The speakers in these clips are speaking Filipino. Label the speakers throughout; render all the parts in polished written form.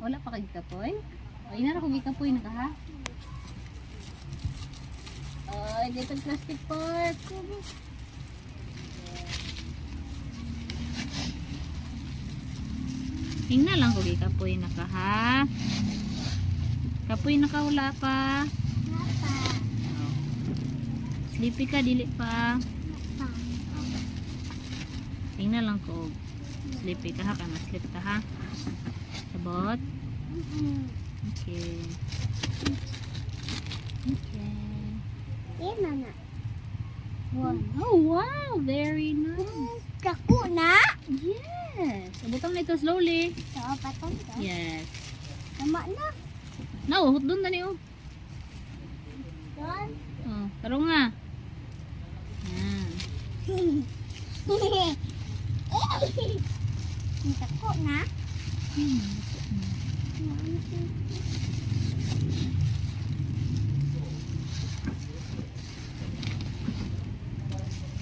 Speaker 1: Wala pa kay kapoy? Ay na ko gikapoy na ka ha. Ay, dito plastic part. Tingnan lang ko gikapoy na ka ha. Kapoy na ka wala pa. Sleepy ka dili pa. Tingnan lang ko. Sleepy ka ha, kana sleep ka ha. Sabot. Okay. Okay.
Speaker 2: Mama.
Speaker 1: Oh wow, very nice.
Speaker 2: Kaku na.
Speaker 1: Yes. Sabotang na ito slowly.
Speaker 2: So, patong ka.
Speaker 1: Yes.
Speaker 2: Tama na.
Speaker 1: No, hot doon na niyo.
Speaker 2: Doon.
Speaker 1: Oh, taro nga. Yan.
Speaker 2: Kaku na.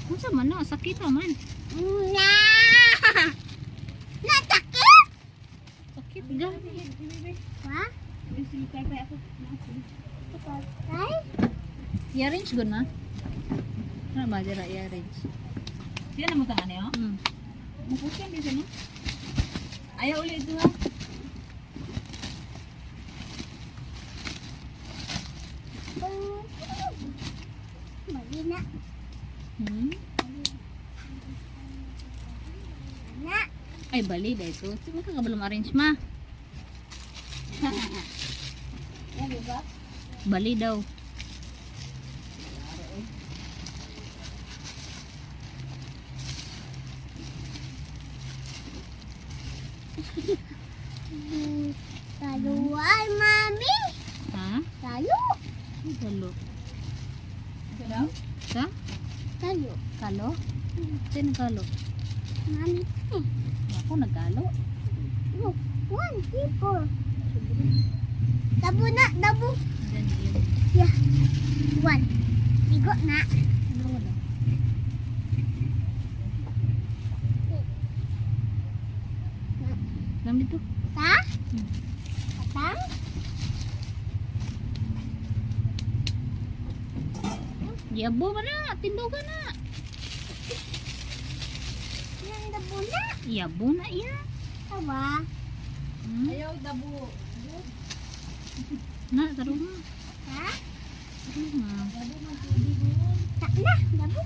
Speaker 1: Kung sa man na, sakit naman.
Speaker 2: Na. Natakit?
Speaker 1: Sakit ga.
Speaker 2: Ha? Patay?
Speaker 1: I-arrange ko na. Ano ba dira i-arrange?
Speaker 3: Siya na mo ka ano? Mupusyan din siya no? Ayaw ulit ito ha?
Speaker 2: Mali na. Na.
Speaker 1: Ay, bali dahil ito. Sino ka kabalong arrange ma?
Speaker 2: Yan diba?
Speaker 1: Bali daw.
Speaker 2: Taluan, mami.
Speaker 1: Ha?
Speaker 2: Tayo.
Speaker 1: Kalo.
Speaker 3: Ito daw?
Speaker 1: Sa?
Speaker 2: Tayo.
Speaker 1: Kalo? Sino kalo?
Speaker 2: Mami.
Speaker 1: Ako nagkalo.
Speaker 2: Look. 1, 3, 4. Dabo na. Dabo.
Speaker 1: Diyan yun.
Speaker 2: Yeah. 1. Tigo na.
Speaker 1: Ano wala? Lang dito.
Speaker 2: Ta? Patang?
Speaker 1: Yabo ba na? Tindugan na.
Speaker 2: Yan dabo na.
Speaker 1: Yabo na yan.
Speaker 2: Tawa.
Speaker 3: Ayaw dabo.
Speaker 1: Na, taro nga.
Speaker 2: Ha?
Speaker 1: Taro nga.
Speaker 2: Tak na. Dabo.